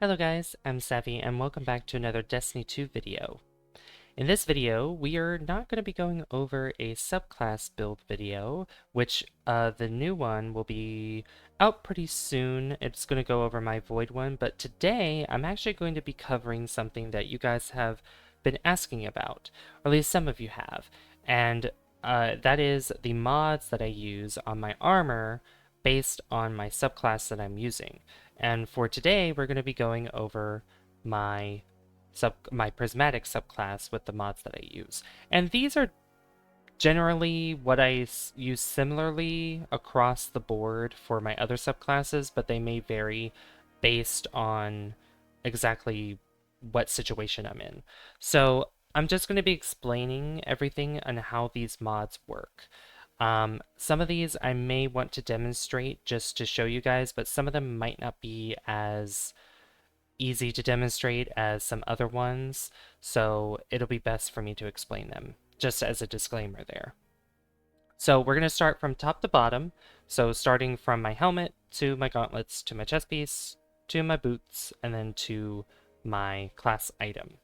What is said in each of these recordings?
Hello guys, I'm Savvy and welcome back to another Destiny 2 video. In this video, we are not going to be going over a subclass build video, which the new one will be out pretty soon. It's going to go over my Void one, but today I'm actually going to be covering something that you guys have been asking about, or at least some of you have, and that is the mods that I use on my armor based on my subclass that I'm using. And for today, we're going to be going over my prismatic subclass with the mods that I use. And these are generally what I use similarly across the board for my other subclasses, but they may vary based on exactly what situation I'm in. So I'm just going to be explaining everything and how these mods work. Some of these I may want to demonstrate just to show you guys, but some of them might not be as easy to demonstrate as some other ones, so it'll be best for me to explain them, just as a disclaimer there. So we're going to start from top to bottom, so starting from my helmet to my gauntlets to my chest piece to my boots and then to my class item.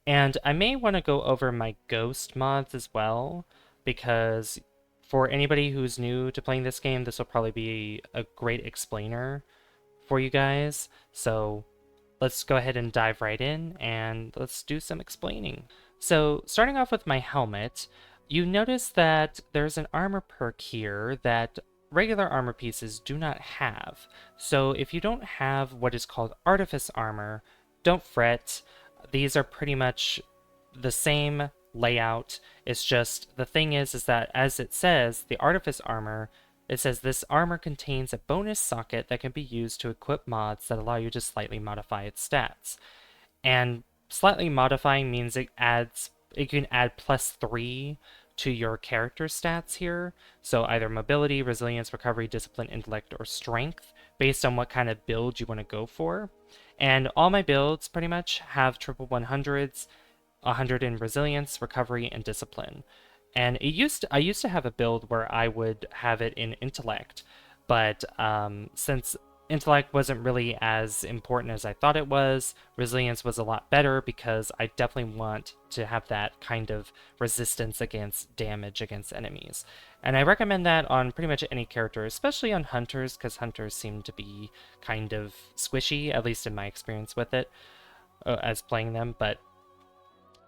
And I may want to go over my ghost mods as well, because for anybody who's new to playing this game, this will probably be a great explainer for you guys. So let's go ahead and dive right in and let's do some explaining. So starting off with my helmet, you notice that there's an armor perk here that regular armor pieces do not have. So if you don't have what is called artifice armor, don't fret. These are pretty much the same layout. It's just the thing is that as it says, the artifice armor, it says this armor contains a bonus socket that can be used to equip mods that allow you to slightly modify its stats. And slightly modifying means it can add +3 to your character stats here. So either mobility, resilience, recovery, discipline, intellect, or strength, based on what kind of build you want to go for. And all my builds pretty much have triple 100s, 100 in resilience, recovery, and discipline. And I used to have a build where I would have it in intellect, but since intellect wasn't really as important as I thought it was, resilience was a lot better because I definitely want to have that kind of resistance against damage against enemies. And I recommend that on pretty much any character, especially on hunters, because hunters seem to be kind of squishy, at least in my experience with it, as playing them. But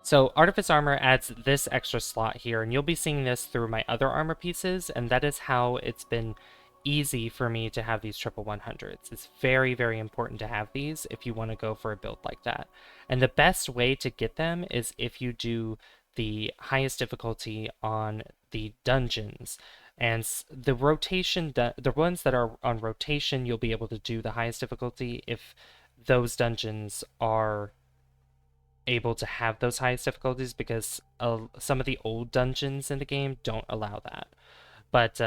so Artifice Armor adds this extra slot here, and you'll be seeing this through my other armor pieces, and that is how it's been easy for me to have these triple 100s. It's very, very important to have these if you want to go for a build like that. And the best way to get them is if you do the highest difficulty on the dungeons. And the ones that are on rotation, you'll be able to do the highest difficulty if those dungeons are able to have those highest difficulties, because some of the old dungeons in the game don't allow that. But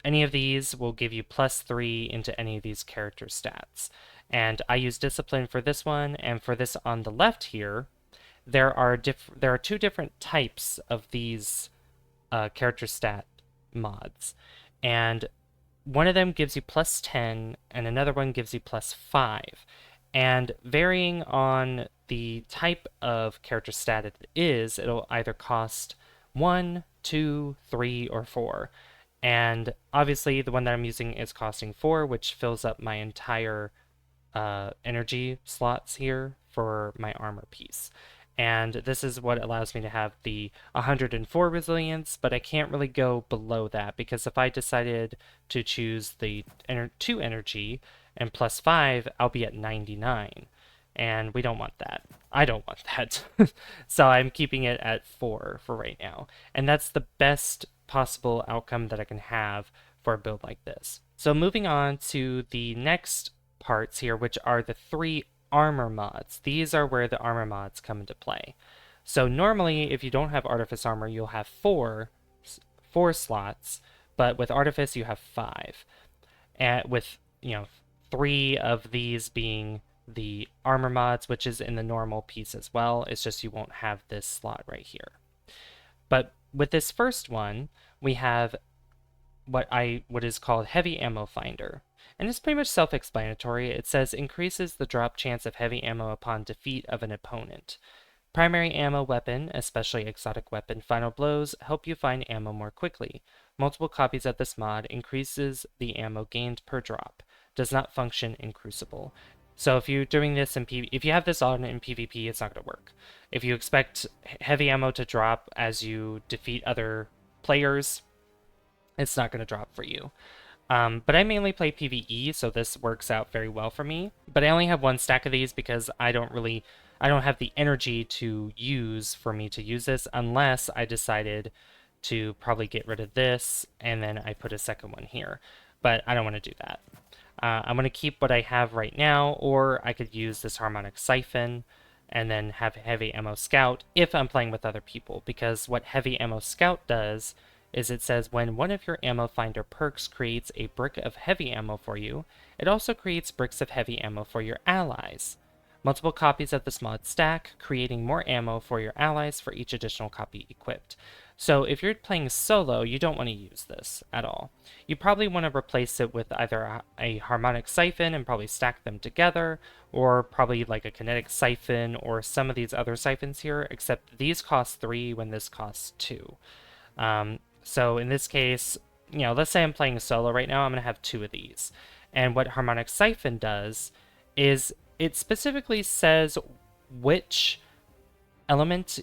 any of these will give you +3 into any of these character stats. And I use discipline for this one, and for this on the left here, there are two different types of these character stat mods. And one of them gives you +10, and another one gives you +5. And varying on the type of character stat it is, it'll either cost 1, 2, 3, or 4. And obviously the one that I'm using is costing 4, which fills up my entire energy slots here for my armor piece. And this is what allows me to have the 104 resilience, but I can't really go below that, because if I decided to choose the 2 energy and +5, I'll be at 99. And we don't want that. I don't want that. So I'm keeping it at 4 for right now. And that's the best possible outcome that I can have for a build like this. So moving on to the next parts here, which are the 3 armor mods. These are where the armor mods come into play. So normally, if you don't have Artifice Armor, you'll have four slots, but with Artifice, you have 5. And with, 3 of these being the armor mods, which is in the normal piece as well. It's just you won't have this slot right here. But with this first one, we have what is called Heavy Ammo Finder. And it's pretty much self-explanatory. It says increases the drop chance of heavy ammo upon defeat of an opponent. Primary ammo weapon, especially exotic weapon final blows, help you find ammo more quickly. Multiple copies of this mod increases the ammo gained per drop. Does not function in Crucible. So if you're doing this in if you have this on in PvP, it's not going to work. If you expect heavy ammo to drop as you defeat other players, it's not going to drop for you. But I mainly play PvE, so this works out very well for me. But I only have one stack of these because I don't have the energy to use for me to use this unless I decided to probably get rid of this and then I put a second one here. But I don't want to do that. I'm going to keep what I have right now, or I could use this harmonic siphon and then have heavy ammo scout if I'm playing with other people, because what heavy ammo scout does is it says when one of your ammo finder perks creates a brick of heavy ammo for you, it also creates bricks of heavy ammo for your allies. Multiple copies of this mod stack, creating more ammo for your allies for each additional copy equipped. So if you're playing solo, you don't want to use this at all. You probably want to replace it with either a harmonic siphon and probably stack them together, or probably like a kinetic siphon or some of these other siphons here, except these cost 3 when this costs 2. So in this case, let's say I'm playing solo right now, I'm going to have 2 of these. And what harmonic siphon does is it specifically says which element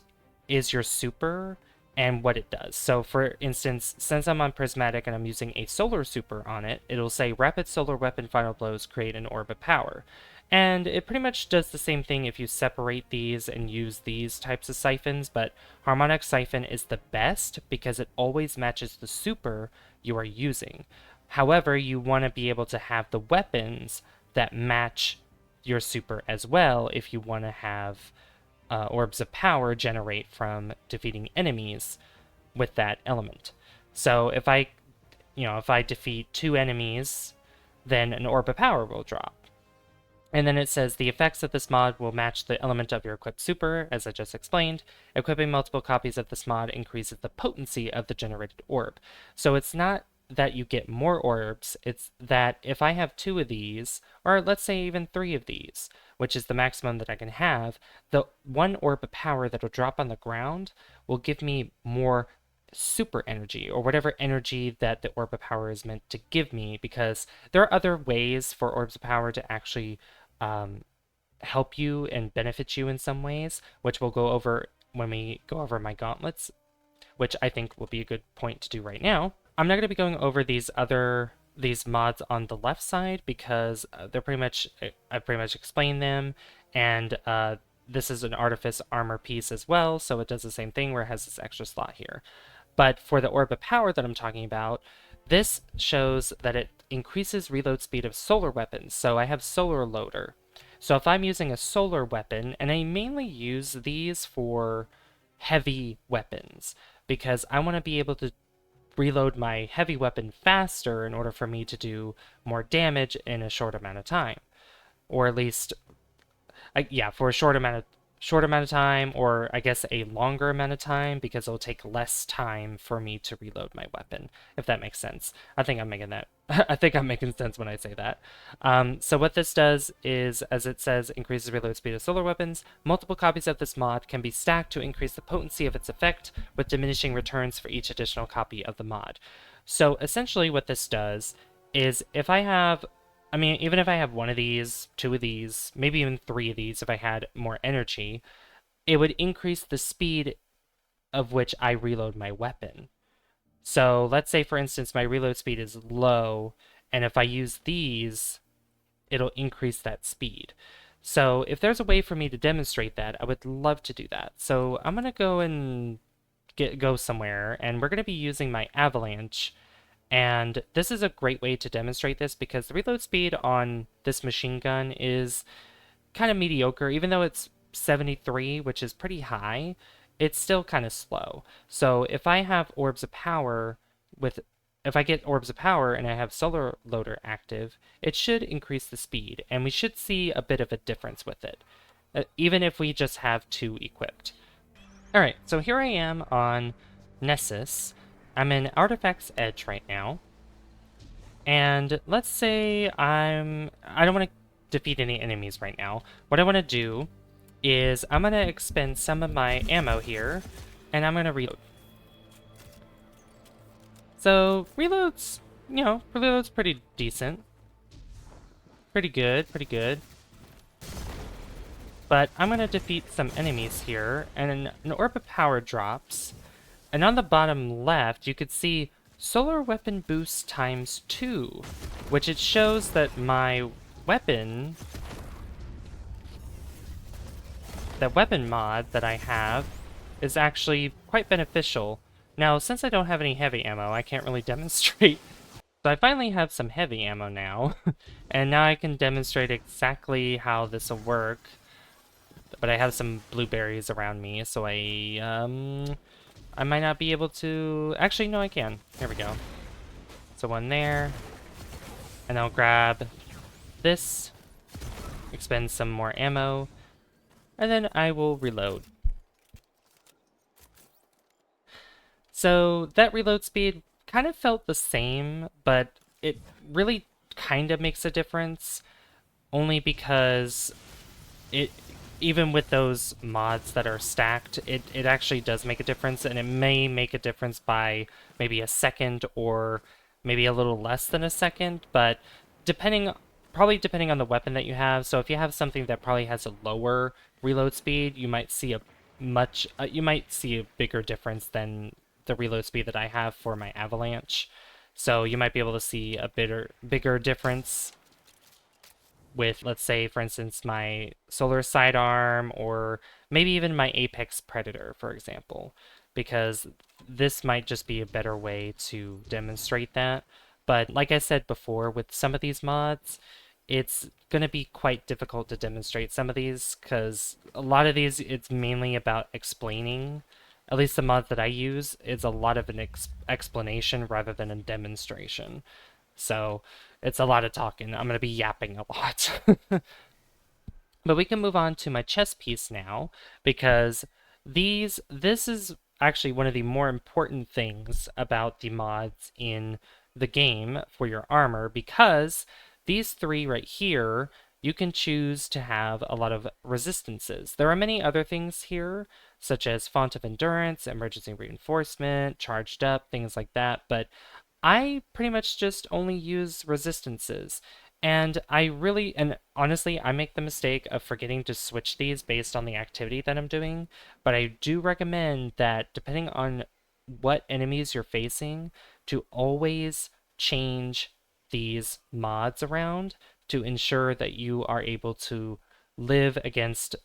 is your super and what it does. So for instance, since I'm on prismatic and I'm using a solar super on it, it'll say rapid solar weapon final blows create an orb of power. And it pretty much does the same thing if you separate these and use these types of siphons, but harmonic siphon is the best because it always matches the super you are using. However, you want to be able to have the weapons that match your super as well if you want to have orbs of power generate from defeating enemies with that element. So if I defeat 2 enemies, then an orb of power will drop. And then it says the effects of this mod will match the element of your equipped super, as I just explained. Equipping multiple copies of this mod increases the potency of the generated orb. So it's not that you get more orbs, it's that if I have 2 of these, or let's say even 3 of these, which is the maximum that I can have, the 1 orb of power that'll drop on the ground will give me more super energy, or whatever energy that the orb of power is meant to give me, because there are other ways for orbs of power to actually help you and benefit you in some ways, which we'll go over when we go over my gauntlets, which I think will be a good point to do right now. I'm not going to be going over these mods on the left side because I've pretty much explained them, and this is an artifice armor piece as well, so it does the same thing where it has this extra slot here. But for the orb of power that I'm talking about, this shows that it increases reload speed of solar weapons. So I have solar loader. So if I'm using a solar weapon, and I mainly use these for heavy weapons, because I want to be able to reload my heavy weapon faster in order for me to do more damage in a short amount of time. Or at least, for a short amount of time, or I guess a longer amount of time, because it'll take less time for me to reload my weapon, if that makes sense. I think I'm making sense when I say that. So what this does is, as it says, increases reload speed of solar weapons. Multiple copies of this mod can be stacked to increase the potency of its effect, with diminishing returns for each additional copy of the mod. So essentially what this does is, even if I have 1 of these, 2 of these, maybe even 3 of these if I had more energy, it would increase the speed of which I reload my weapon. So let's say, for instance, my reload speed is low, and if I use these, it'll increase that speed. So if there's a way for me to demonstrate that, I would love to do that. So I'm going to go and go somewhere, and we're going to be using my avalanche. And this is a great way to demonstrate this because the reload speed on this machine gun is kind of mediocre. Even though it's 73, which is pretty high, it's still kind of slow. So if I have orbs of power if I get orbs of power and I have solar loader active, it should increase the speed, and we should see a bit of a difference with it, even if we just have 2 equipped. Alright, so here I am on Nessus. I'm in Artifact's Edge right now, And let's say I don't want to defeat any enemies right now. What I want to do is I'm going to expend some of my ammo here, and I'm going to reload. So, reload's pretty decent. Pretty good, pretty good. But I'm going to defeat some enemies here, and an orb of power drops. And on the bottom left, you could see solar weapon boost times 2, which it shows that my weapon, the weapon mod that I have, is actually quite beneficial. Now, since I don't have any heavy ammo, I can't really demonstrate. So I finally have some heavy ammo now, and now I can demonstrate exactly how this will work. But I have some blueberries around me, so I might not be able to... Actually, no, I can. Here we go. So one there, and I'll grab this, expend some more ammo, and then I will reload. So that reload speed kind of felt the same, but it really kind of makes a difference, only because it, even with those mods that are stacked, it actually does make a difference, and it may make a difference by maybe a second or maybe a little less than a second, but probably depending on the weapon that you have. So if you have something that probably has a lower reload speed, you might see a bigger difference than the reload speed that I have for my avalanche. So you might be able to see a bigger difference with, let's say, for instance, my solar sidearm, or maybe even my apex predator, for example, because this might just be a better way to demonstrate that. But like I said before, with some of these mods, it's going to be quite difficult to demonstrate some of these, because a lot of these, it's mainly about explaining. At least the mods that I use, it's a lot of an explanation rather than a demonstration. So it's a lot of talking. I'm going to be yapping a lot. But we can move on to my chess piece now, because this is actually one of the more important things about the mods in the game for your armor, because these three right here, you can choose to have a lot of resistances. There are many other things here, such as Font of Endurance, Emergency Reinforcement, Charged Up, things like that, but I pretty much just only use resistances. And and honestly, I make the mistake of forgetting to switch these based on the activity that I'm doing, but I do recommend that depending on what enemies you're facing, to always change these mods around to ensure that you are able to live against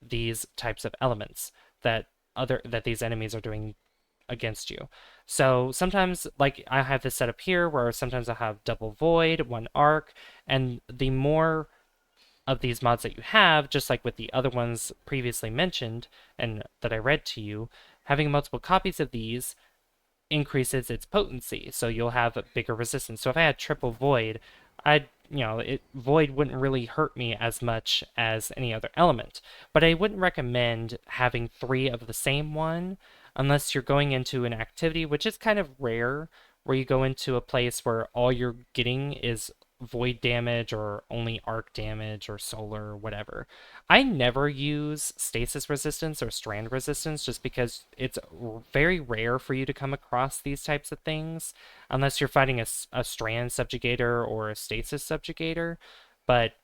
these types of elements that these enemies are doing against you. So sometimes, like, I have this set up here where sometimes I have double void, one arc, and the more of these mods that you have, just like with the other ones previously mentioned and that I read to you, having multiple copies of these increases its potency, so you'll have a bigger resistance. So if I had triple void, void wouldn't really hurt me as much as any other element. But I wouldn't recommend having 3 of the same one unless you're going into an activity, which is kind of rare, where you go into a place where all you're getting is void damage or only arc damage or solar or whatever. I never use stasis resistance or strand resistance just because it's very rare for you to come across these types of things unless you're fighting a strand subjugator or a stasis subjugator. But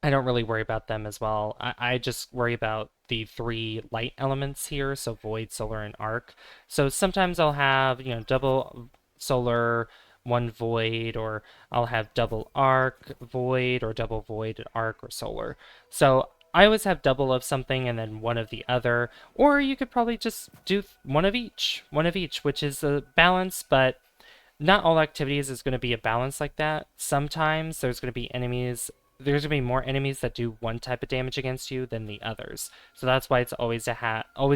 I don't really worry about them as well. I just worry about the 3 light elements here, so void, solar, and arc. So sometimes I'll have, double solar, 1 void, or I'll have double arc, void, or double void, arc, or solar. So I always have double of something and then 1 of the other, or you could probably just do one of each, which is a balance, but not all activities is going to be a balance like that. Sometimes there's going to be more enemies that do one type of damage against you than the others. So that's why it's always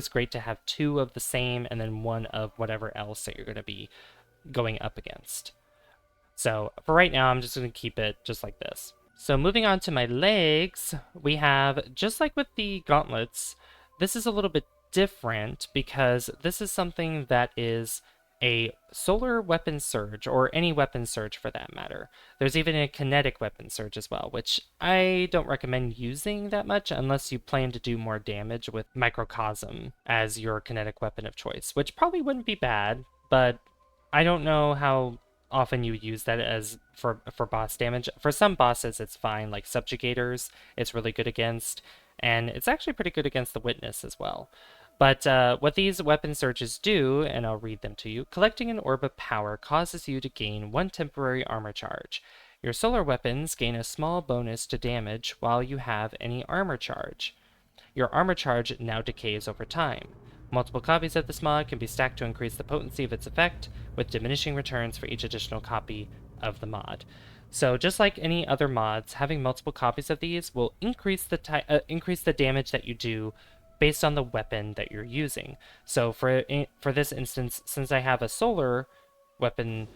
great to have 2 of the same and then 1 of whatever else that you're going to be going up against. So for right now, I'm just going to keep it just like this. So moving on to my legs, we have, just like with the gauntlets, this is a little bit different because this is something that is a solar weapon surge, or any weapon surge for that matter. There's even a kinetic weapon surge as well, which I don't recommend using that much unless you plan to do more damage with Microcosm as your kinetic weapon of choice, which probably wouldn't be bad, but I don't know how often you use that as for boss damage. For some bosses it's fine, like subjugators it's really good against, and it's actually pretty good against the Witness as well. But what these weapon surges do, and I'll read them to you: collecting an orb of power causes you to gain 1 temporary armor charge. Your solar weapons gain a small bonus to damage while you have any armor charge. Your armor charge now decays over time. Multiple copies of this mod can be stacked to increase the potency of its effect, with diminishing returns for each additional copy of the mod. So just like any other mods, having multiple copies of these will increase the damage that you do based on the weapon that you're using. So for this instance, since I have a solar weapon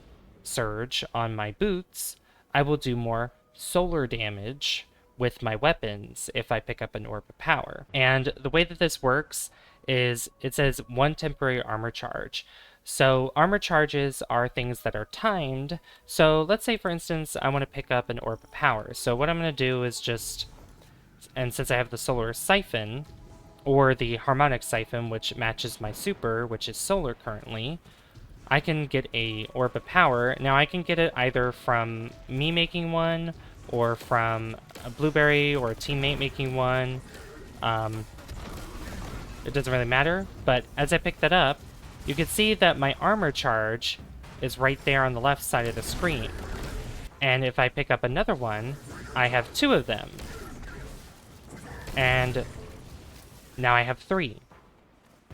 surge on my boots, I will do more solar damage with my weapons if I pick up an orb of power. And the way that this works is it says 1 temporary armor charge. So armor charges are things that are timed. So let's say, for instance, I want to pick up an orb of power. So what I'm going to do is just, and since I have the solar siphon, or the harmonic siphon, which matches my super, which is solar currently, I can get a orb of power. Now I can get it either from me making one, or from a blueberry or a teammate making one. It doesn't really matter, but as I pick that up, you can see that my armor charge is right there on the left side of the screen. And if I pick up another one, I have 2 of them. And now I have 3.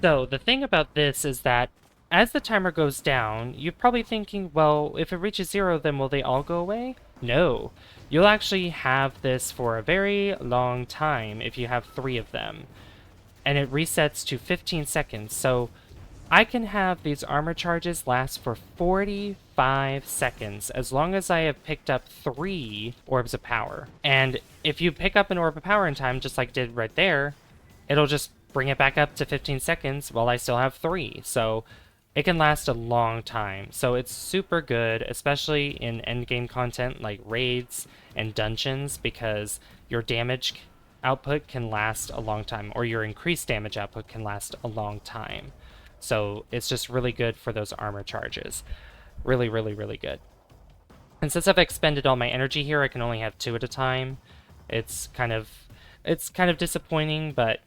So the thing about this is that as the timer goes down, you're probably thinking, well, if it reaches 0, then will they all go away? No. You'll actually have this for a very long time if you have 3 of them. And it resets to 15 seconds. So I can have these armor charges last for 45 seconds as long as I have picked up 3 orbs of power. And if you pick up an orb of power in time, just like it did right there, it'll just bring it back up to 15 seconds while I still have 3. So it can last a long time. So it's super good, especially in endgame content like raids and dungeons, because your damage output can last a long time, or your increased damage output can last a long time. So it's just really good for those armor charges. Really, really, really good. And since I've expended all my energy here, I can only have 2 at a time. It's kind of disappointing, but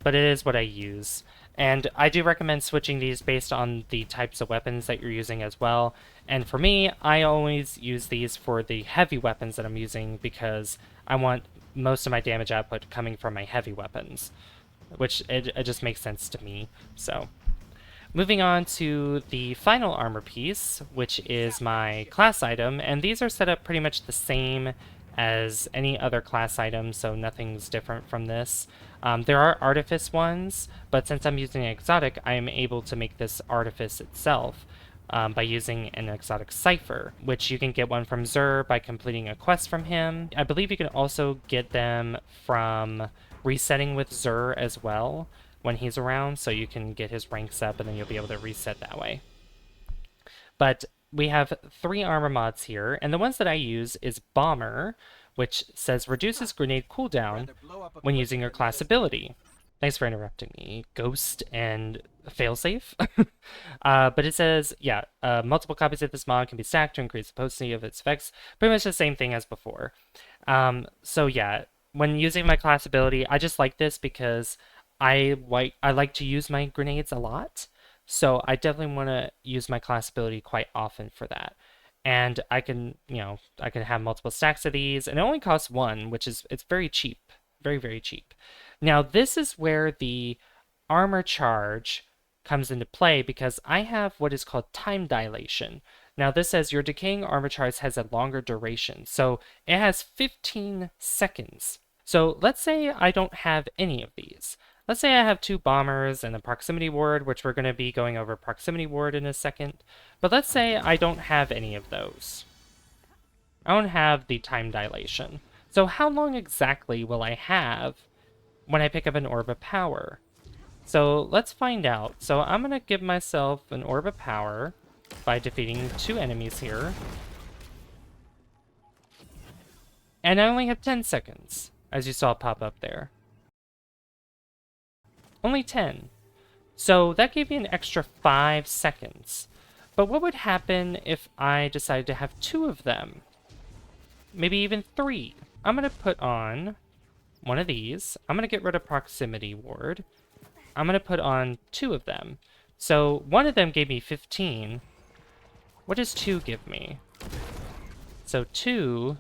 but it is what I use. And I do recommend switching these based on the types of weapons that you're using as well. And for me, I always use these for the heavy weapons that I'm using, because I want most of my damage output coming from my heavy weapons, which it just makes sense to me. So moving on to the final armor piece, which is my class item, and these are set up pretty much the same as any other class item, so nothing's different from this. There are artifice ones, but since I'm using an exotic, I am able to make this artifice itself by using an exotic cipher, which you can get one from Zur by completing a quest from him. I believe you can also get them from resetting with Zur as well when he's around, so you can get his ranks up and then you'll be able to reset that way. But we have 3 armor mods here, and the ones that I use is Bomber, which says reduces grenade cooldown when using your class ability. Thanks for interrupting me, Ghost and Failsafe. But it says, yeah, multiple copies of this mod can be stacked to increase the potency of its effects. Pretty much the same thing as before. So yeah, when using my class ability, I just like this because I like to use my grenades a lot. So I definitely want to use my class ability quite often for that. And I can have multiple stacks of these, and it only costs 1, which is, it's very cheap. Very, very cheap. Now, this is where the armor charge comes into play, because I have what is called time dilation. Now, this says your decaying armor charge has a longer duration. So it has 15 seconds. So let's say I don't have any of these. Let's say I have 2 bombers and a proximity ward, which we're going to be going over proximity ward in a second. But let's say I don't have any of those. I don't have the time dilation. So how long exactly will I have when I pick up an orb of power? So let's find out. So I'm going to give myself an orb of power, by defeating 2 enemies here. And I only have 10 seconds, as you saw pop up there. Only 10. So that gave me an extra 5 seconds. But what would happen if I decided to have 2 of them? Maybe even 3. I'm going to put on one of these. I'm going to get rid of Proximity Ward. I'm going to put on 2 of them. So one of them gave me 15. What does 2 give me? So 2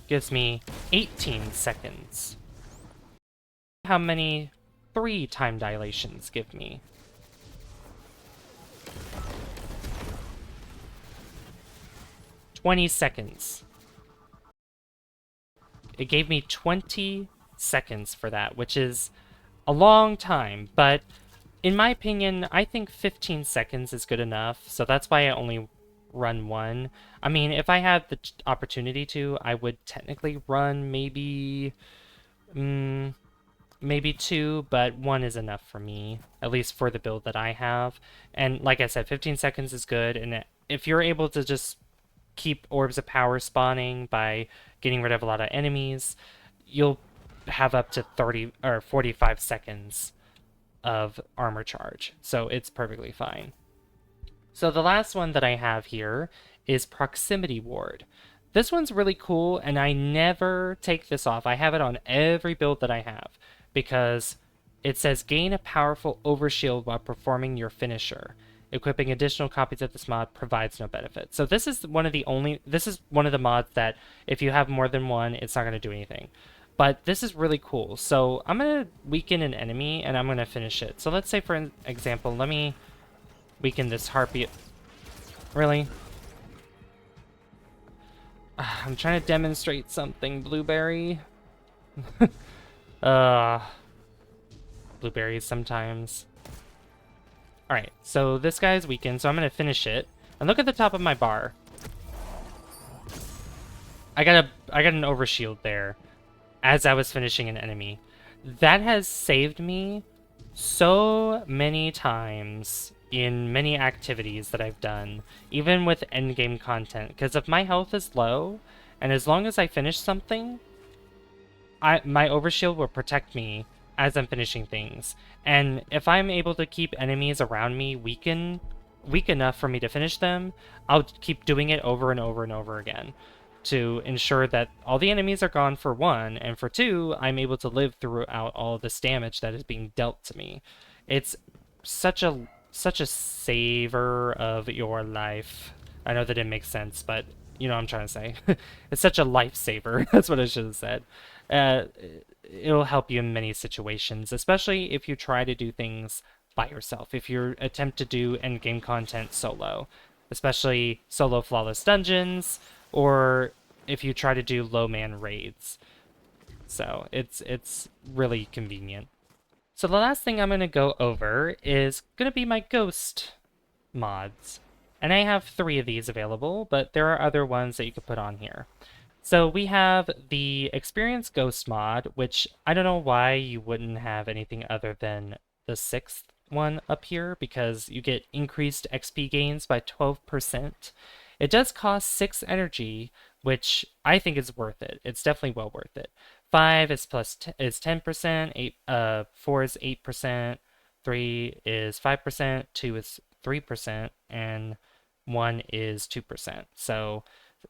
gives me 18 seconds. How many 3 time dilations give me? $20 seconds. It gave me 20 seconds for that, which is a long time, but in my opinion, I think 15 seconds is good enough, so that's why I only run 1. I mean, if I had the opportunity to, I would technically run maybe 2, but 1 is enough for me, at least for the build that I have. And like I said, 15 seconds is good, and if you're able to just keep orbs of power spawning by getting rid of a lot of enemies, you'll have up to 30 or 45 seconds of armor charge, so it's perfectly fine. So the last one that I have here is Proximity Ward. This one's really cool, and I never take this off. I have it on every build that I have, because it says gain a powerful overshield while performing your finisher. Equipping additional copies of this mod provides no benefit. So this is one of the mods that if you have more than one, it's not going to do anything. But this is really cool. So I'm going to weaken an enemy, and I'm going to finish it. So let's say, for example, let me weaken this harpy. Really? I'm trying to demonstrate something, Blueberry. Blueberries sometimes. Alright, so this guy's weakened, so I'm going to finish it. And look at the top of my bar. I got an overshield there as I was finishing an enemy. That has saved me so many times in many activities that I've done, even with endgame content, because if my health is low, and as long as I finish something, my overshield will protect me as I'm finishing things. And if I'm able to keep enemies around me weak enough for me to finish them, I'll keep doing it over and over and over again to ensure that all the enemies are gone, for 1, and for 2, I'm able to live throughout all of this damage that is being dealt to me. It's such a saver of your life. I know that didn't make sense, but you know what I'm trying to say. It's such a lifesaver. That's what I should have said. It'll help you in many situations, especially if you try to do things by yourself. If you attempt to do endgame content solo, especially solo flawless dungeons, or if you try to do low man raids. So it's really convenient. So the last thing I'm going to go over is going to be my ghost mods. And I have 3 of these available, but there are other ones that you could put on here. So we have the Experience Ghost mod, which I don't know why you wouldn't have anything other than the 6th one up here, because you get increased XP gains by 12%. It does cost 6 energy, which I think is worth it. It's definitely well worth it. 5 is 10%, 4 is 8%, 3 is 5%, 2 is 3%, and 1 is 2%. So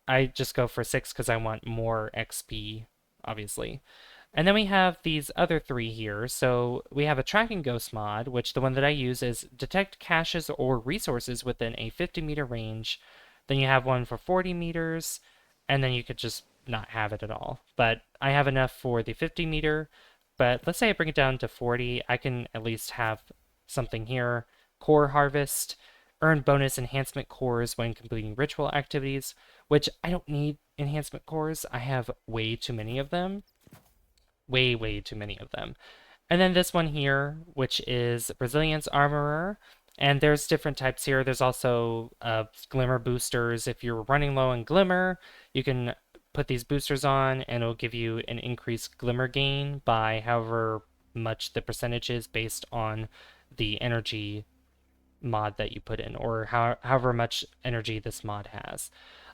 I just go for 6 because I want more XP, obviously. And then we have these other 3 here. So we have a Tracking Ghost mod, which the one that I use is detect caches or resources within a 50-meter range. Then you have one for 40 meters, and then you could just not have it at all. But I have enough for the 50 meter, but let's say I bring it down to 40, I can at least have something here. Core Harvest, earn bonus enhancement cores when completing ritual activities, which I don't need enhancement cores. I have way too many of them. Way too many of them. And then this one here, which is Resilience Armorer. And there's different types here. There's also Glimmer boosters. If you're running low on Glimmer, you can put these boosters on and it'll give you an increased Glimmer gain by however much the percentage is based on the energy mod that you put in, or however much energy this mod has.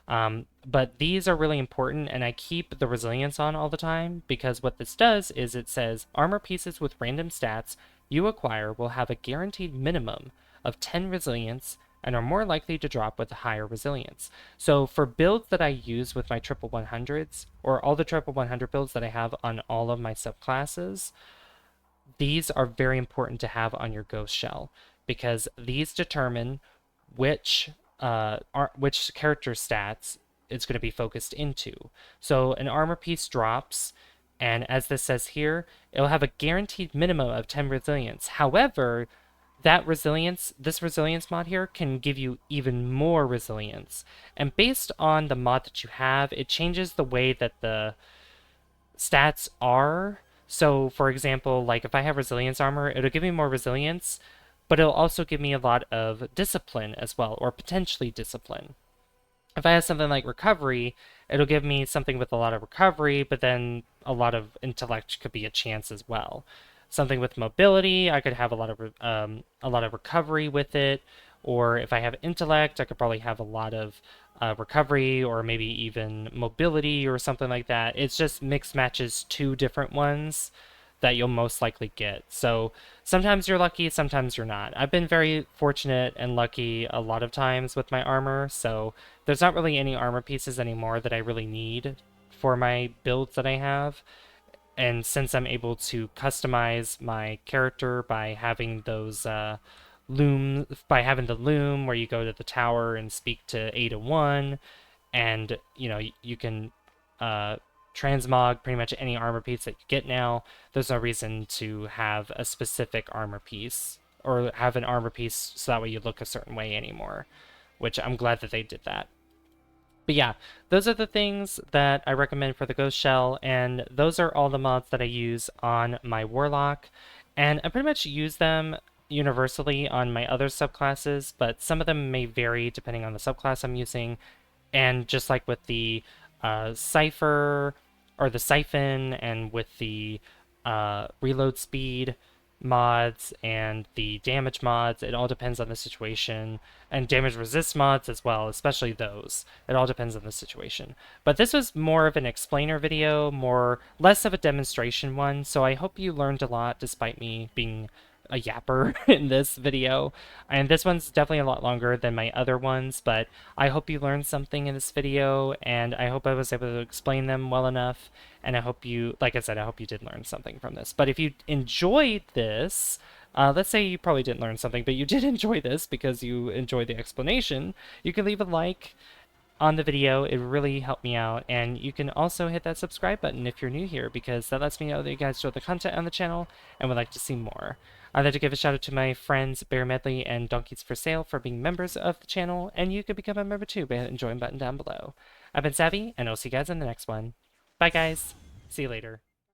But these are really important, and I keep the resilience on all the time because what this does is it says armor pieces with random stats you acquire will have a guaranteed minimum of 10 resilience and are more likely to drop with a higher resilience. So for builds that I use with my triple 100s, or all the triple 100 builds that I have on all of my subclasses, these are very important to have on your ghost shell because these determine which which character stats it's going to be focused into. So an armor piece drops, and as this says here, it'll have a guaranteed minimum of 10 resilience. However, this resilience mod here can give you even more resilience. And based on the mod that you have, it changes the way that the stats are. So, for example, like if I have resilience armor, it'll give me more resilience, but it'll also give me a lot of discipline as well, or potentially discipline. If I have something like recovery, it'll give me something with a lot of recovery, but then a lot of intellect could be a chance as well. Something with mobility, I could have a lot of recovery with it, or if I have intellect, I could probably have a lot of recovery, or maybe even mobility or something like that. It's just mixed matches two different ones that you'll most likely get. So sometimes you're lucky, sometimes you're not. I've been very fortunate and lucky a lot of times with my armor, so there's not really any armor pieces anymore that I really need for my builds that I have. And since I'm able to customize my character by having those by having the loom where you go to the tower and speak to Ada 1, and you can transmog pretty much any armor piece that you get now. There's no reason to have a specific armor piece or have an armor piece so that way you look a certain way anymore, which I'm glad that they did that. But yeah, those are the things that I recommend for the Ghost Shell, and those are all the mods that I use on my Warlock. And I pretty much use them universally on my other subclasses, but some of them may vary depending on the subclass I'm using. And just like with the Cypher or the Siphon, and with the reload speed mods and the damage mods, it all depends on the situation, and damage resist mods as well, especially those. It all depends on the situation. But this was more of an explainer video, less of a demonstration one, so I hope you learned a lot despite me being a yapper in this video. And this one's definitely a lot longer than my other ones, but I hope you learned something in this video, and I hope I was able to explain them well enough, and I hope you, like I said, I hope you did learn something from this. But if you enjoyed this, let's say you probably didn't learn something, but you did enjoy this because you enjoyed the explanation, you can leave a like on the video. It really helped me out, and you can also hit that subscribe button if you're new here, because that lets me know that you guys enjoy the content on the channel and would like to see more. I'd like to give a shout out to my friends Bear Medley and Donkeys for Sale for being members of the channel, and you could become a member too by hitting the join button down below. I've been Savvy, and I'll see you guys in the next one. Bye guys, see you later.